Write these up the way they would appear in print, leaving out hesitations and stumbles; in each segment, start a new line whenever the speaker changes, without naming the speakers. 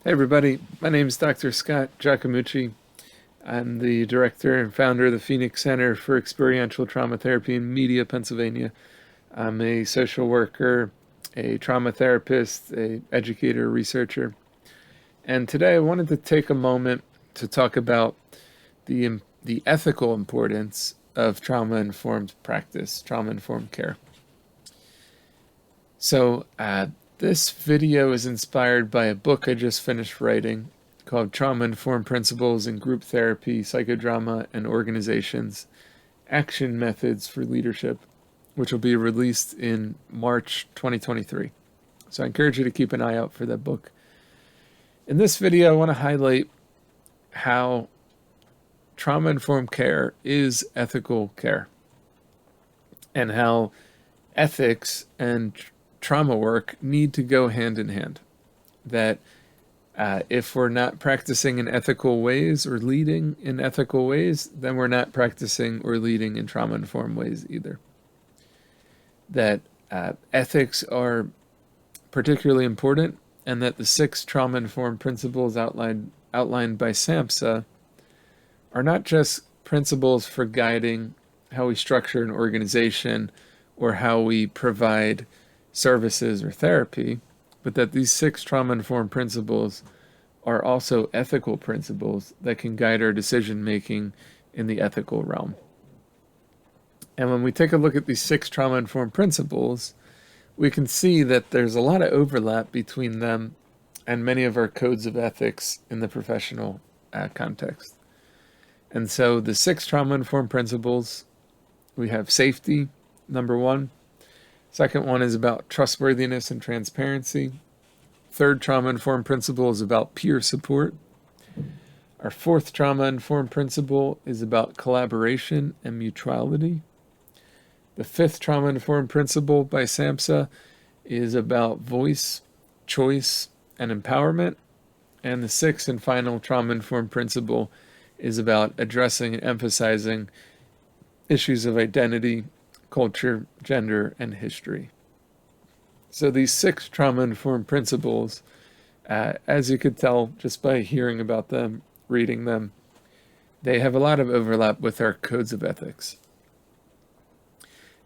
Hey everybody, my name is Dr. Scott Giacomucci. I'm the director and founder of the Phoenix Center for Experiential Trauma Therapy in Media, Pennsylvania. I'm a social worker, a trauma therapist, a educator, researcher. And today I wanted to take a moment to talk about the ethical importance of trauma-informed practice, trauma-informed care. So, this video is inspired by a book I just finished writing called Trauma-Informed Principles in Group Therapy, Psychodrama, and Organizations, Action Methods for Leadership, which will be released in March 2023. So I encourage you to keep an eye out for that book. In this video, I want to highlight how trauma-informed care is ethical care, and how ethics and trauma work need to go hand in hand. That if we're not practicing in ethical ways or leading in ethical ways, then we're not practicing or leading in trauma-informed ways either. That ethics are particularly important, and that the 6 trauma-informed principles outlined by SAMHSA are not just principles for guiding how we structure an organization or how we provide services or therapy, but that these 6 trauma-informed principles are also ethical principles that can guide our decision-making in the ethical realm. And when we take a look at these 6 trauma-informed principles, we can see that there's a lot of overlap between them and many of our codes of ethics in the professional context. And so the 6 trauma-informed principles, we have safety, number 1. Second one is about trustworthiness and transparency. Third trauma-informed principle is about peer support. Our 4th trauma-informed principle is about collaboration and mutuality. The 5th trauma-informed principle by SAMHSA is about voice, choice, and empowerment. And the 6th and final trauma-informed principle is about addressing and emphasizing issues of identity, culture, gender, and history. So these 6 trauma-informed principles, as you could tell just by hearing about them, reading them, they have a lot of overlap with our codes of ethics.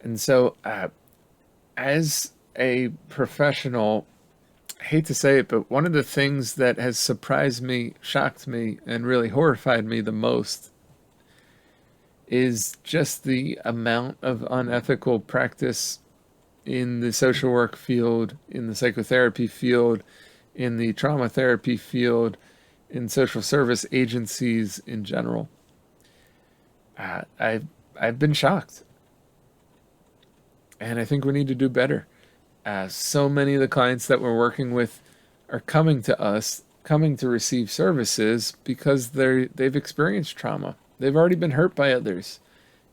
And so as a professional, I hate to say it, but one of the things that has surprised me, shocked me, and really horrified me the most is just the amount of unethical practice in the social work field, in the psychotherapy field, in the trauma therapy field, in social service agencies in general. I've been shocked. And I think we need to do better. So many of the clients that we're working with are coming to us, coming to receive services because they've experienced trauma. They've already been hurt by others.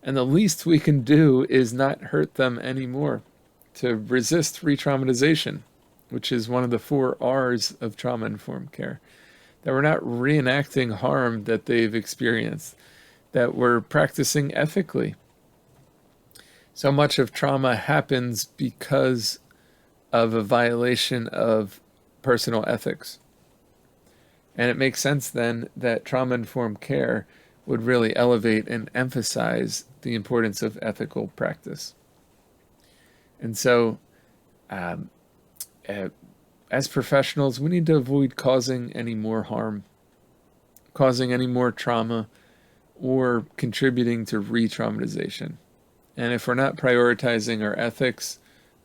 And the least we can do is not hurt them anymore, to resist re-traumatization, which is one of the 4 R's of trauma-informed care. That we're not reenacting harm that they've experienced, that we're practicing ethically. So much of trauma happens because of a violation of personal ethics. And it makes sense then that trauma-informed care would really elevate and emphasize the importance of ethical practice. And so, as professionals, we need to avoid causing any more harm, causing any more trauma, or contributing to re-traumatization. And if we're not prioritizing our ethics,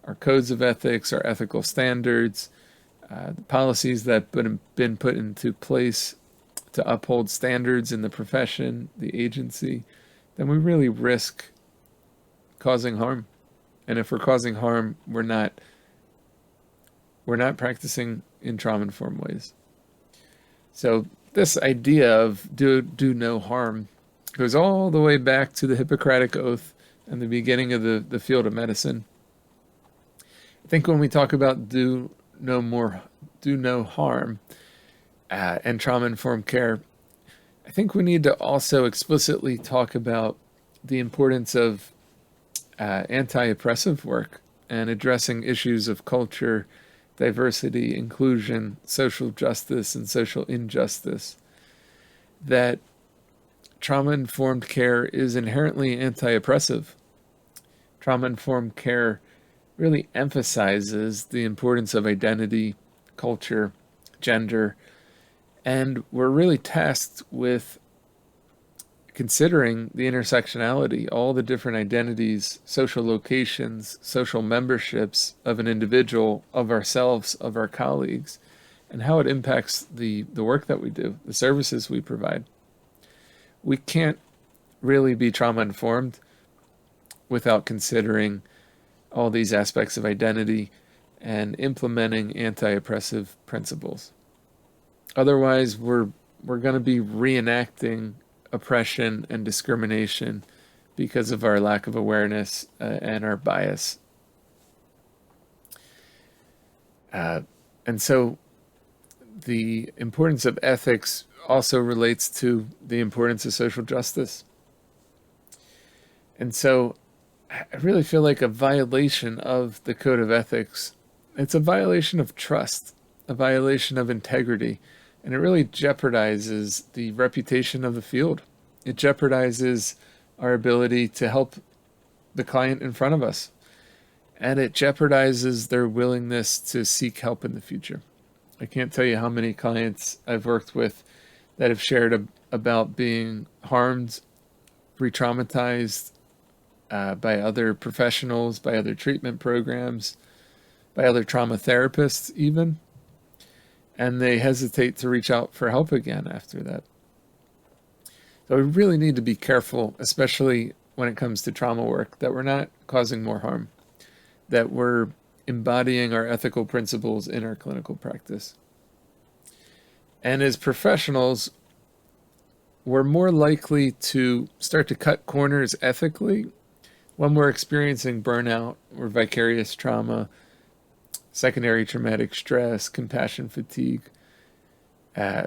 our codes of ethics, our ethical standards, the policies that have been put into place to uphold standards in the profession, the agency, then we really risk causing harm. And if we're causing harm, we're not practicing in trauma-informed ways. So this idea of do no harm goes all the way back to the Hippocratic Oath and the beginning of the field of medicine. I think when we talk about do no harm and trauma-informed care, I think we need to also explicitly talk about the importance of anti-oppressive work and addressing issues of culture diversity, inclusion, social justice, and social injustice, that trauma-informed care is inherently anti-oppressive. Trauma-informed care really emphasizes the importance of identity, culture, gender, and we're really tasked with considering the intersectionality, all the different identities, social locations, social memberships of an individual, of ourselves, of our colleagues, and how it impacts the work that we do, the services we provide. We can't really be trauma informed without considering all these aspects of identity and implementing anti-oppressive principles. Otherwise, we're going to be reenacting oppression and discrimination because of our lack of awareness and our bias. And so the importance of ethics also relates to the importance of social justice. And so I really feel like a violation of the code of ethics, it's a violation of trust, a violation of integrity, and it really jeopardizes the reputation of the field. It jeopardizes our ability to help the client in front of us, and it jeopardizes their willingness to seek help in the future. I can't tell you how many clients I've worked with that have shared about being harmed, re-traumatized by other professionals, by other treatment programs, by other trauma therapists even, and they hesitate to reach out for help again after that. So we really need to be careful, especially when it comes to trauma work, that we're not causing more harm, that we're embodying our ethical principles in our clinical practice. And as professionals, we're more likely to start to cut corners ethically when we're experiencing burnout or vicarious trauma, secondary traumatic stress, compassion fatigue,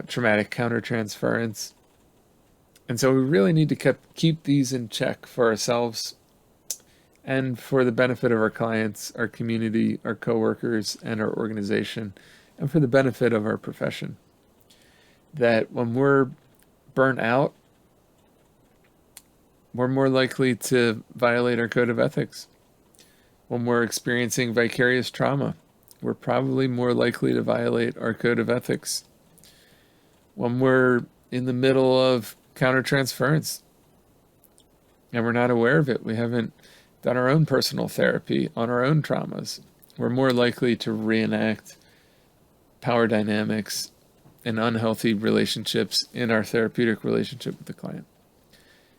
traumatic countertransference. And so we really need to keep these in check for ourselves and for the benefit of our clients, our community, our coworkers, and our organization, and for the benefit of our profession. That when we're burnt out, we're more likely to violate our code of ethics. When we're experiencing vicarious trauma, we're probably more likely to violate our code of ethics. When we're in the middle of countertransference and we're not aware of it, we haven't done our own personal therapy on our own traumas, we're more likely to reenact power dynamics and unhealthy relationships in our therapeutic relationship with the client.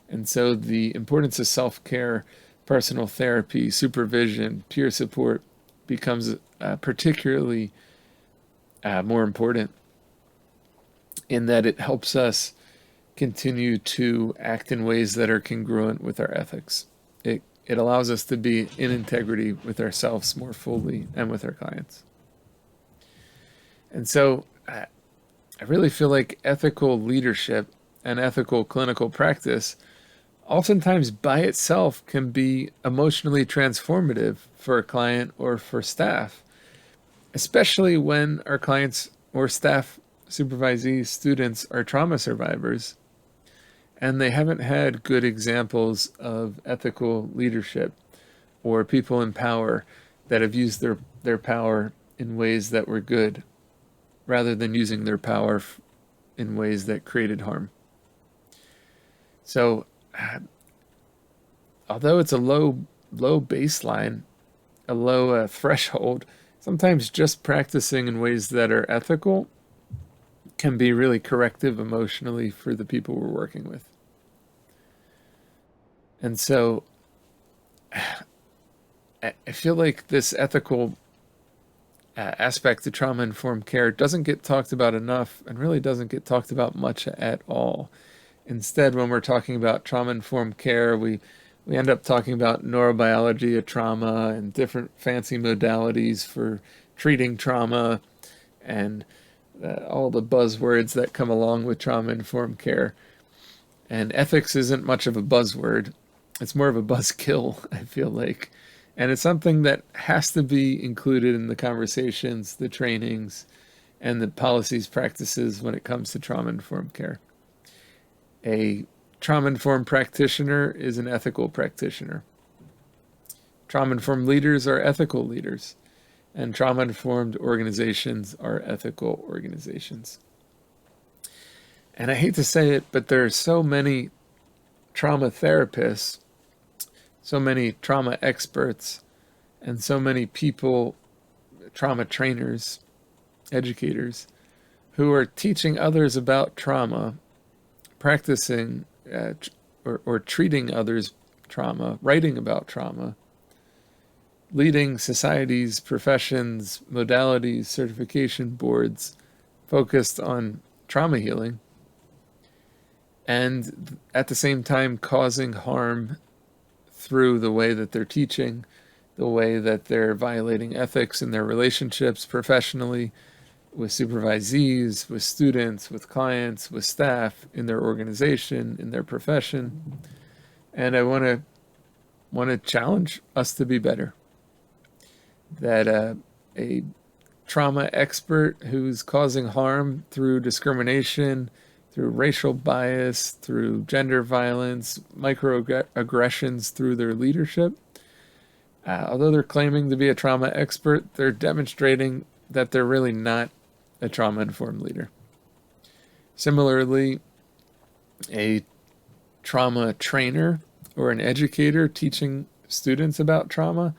And so the importance of self-care, personal therapy, supervision, peer support becomes particularly more important in that it helps us continue to act in ways that are congruent with our ethics. It allows us to be in integrity with ourselves more fully and with our clients. And so I really feel like ethical leadership and ethical clinical practice oftentimes by itself can be emotionally transformative for a client or for staff, especially when our clients or staff, supervisees, students are trauma survivors and they haven't had good examples of ethical leadership or people in power that have used their power in ways that were good rather than using their power in ways that created harm. So although it's a low baseline, a low threshold, sometimes just practicing in ways that are ethical can be really corrective emotionally for the people we're working with. And so I feel like this ethical aspect to trauma-informed care doesn't get talked about enough and really doesn't get talked about much at all. Instead, when we're talking about trauma-informed care, we end up talking about neurobiology of trauma and different fancy modalities for treating trauma and all the buzzwords that come along with trauma-informed care. And ethics isn't much of a buzzword. It's more of a buzzkill, I feel like. And it's something that has to be included in the conversations, the trainings, and the policies, practices when it comes to trauma-informed care. A trauma-informed practitioner is an ethical practitioner. Trauma-informed leaders are ethical leaders, and trauma-informed organizations are ethical organizations. And I hate to say it, but there are so many trauma therapists, so many trauma experts, and so many people, trauma trainers, educators, who are teaching others about trauma, practicing or treating others' trauma, writing about trauma, leading societies, professions, modalities, certification boards focused on trauma healing, and at the same time causing harm through the way that they're teaching, the way that they're violating ethics in their relationships professionally, with supervisees, with students, with clients, with staff, in their organization, in their profession. And I want to challenge us to be better. That a trauma expert who's causing harm through discrimination, through racial bias, through gender violence, microaggressions through their leadership, although they're claiming to be a trauma expert, they're demonstrating that they're really not a trauma-informed leader. Similarly, a trauma trainer or an educator teaching students about trauma,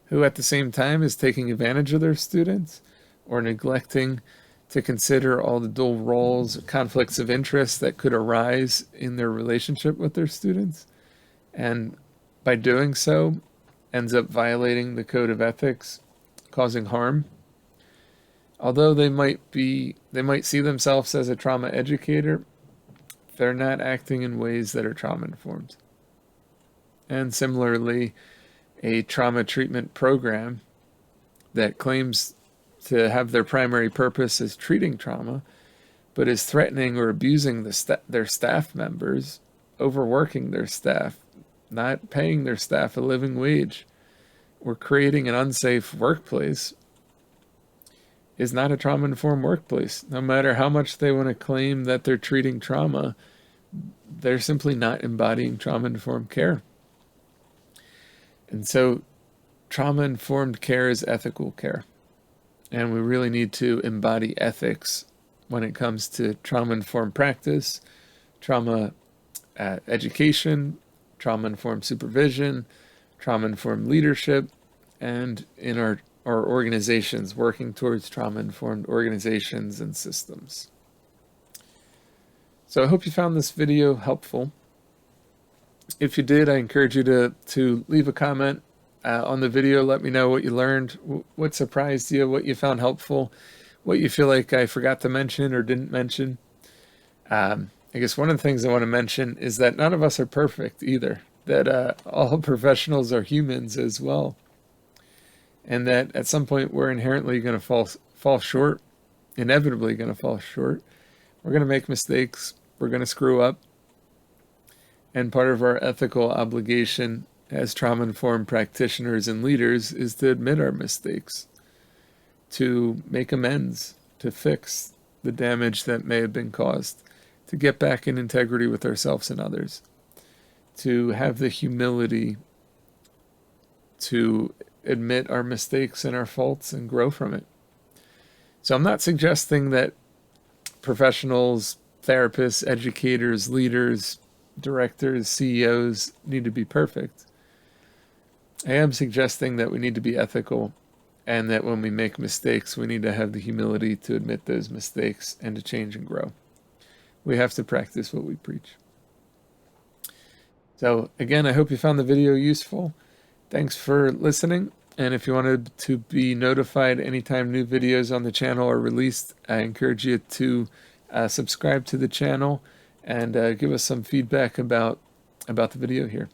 who at the same time is taking advantage of their students or neglecting to consider all the dual roles, conflicts of interest that could arise in their relationship with their students, and by doing so ends up violating the code of ethics, causing harm. Although they might see themselves as a trauma educator, they're not acting in ways that are trauma-informed. And similarly, a trauma treatment program that claims to have their primary purpose as treating trauma, but is threatening or abusing their staff members, overworking their staff, not paying their staff a living wage, or creating an unsafe workplace, is not a trauma-informed workplace. No matter how much they want to claim that they're treating trauma, they're simply not embodying trauma-informed care. And so trauma-informed care is ethical care. And we really need to embody ethics when it comes to trauma-informed practice, trauma education, trauma-informed supervision, trauma-informed leadership, and in our organizations, working towards trauma-informed organizations and systems. So I hope you found this video helpful. If you did, I encourage you to leave a comment on the video. Let me know what you learned, what surprised you, what you found helpful, what you feel like I forgot to mention or didn't mention. I guess one of the things I want to mention is that none of us are perfect either, that all professionals are humans as well, and that at some point we're inherently going to fall short, inevitably going to fall short. We're going to make mistakes, we're going to screw up, and part of our ethical obligation as trauma-informed practitioners and leaders is to admit our mistakes, to make amends, to fix the damage that may have been caused, to get back in integrity with ourselves and others, to have the humility to admit our mistakes and our faults and grow from it. So I'm not suggesting that professionals, therapists, educators, leaders, directors, CEOs need to be perfect. I am suggesting that we need to be ethical, and that when we make mistakes, we need to have the humility to admit those mistakes and to change and grow. We have to practice what we preach. So again, I hope you found the video useful. Thanks for listening. And if you wanted to be notified anytime new videos on the channel are released, I encourage you to subscribe to the channel and give us some feedback about the video here.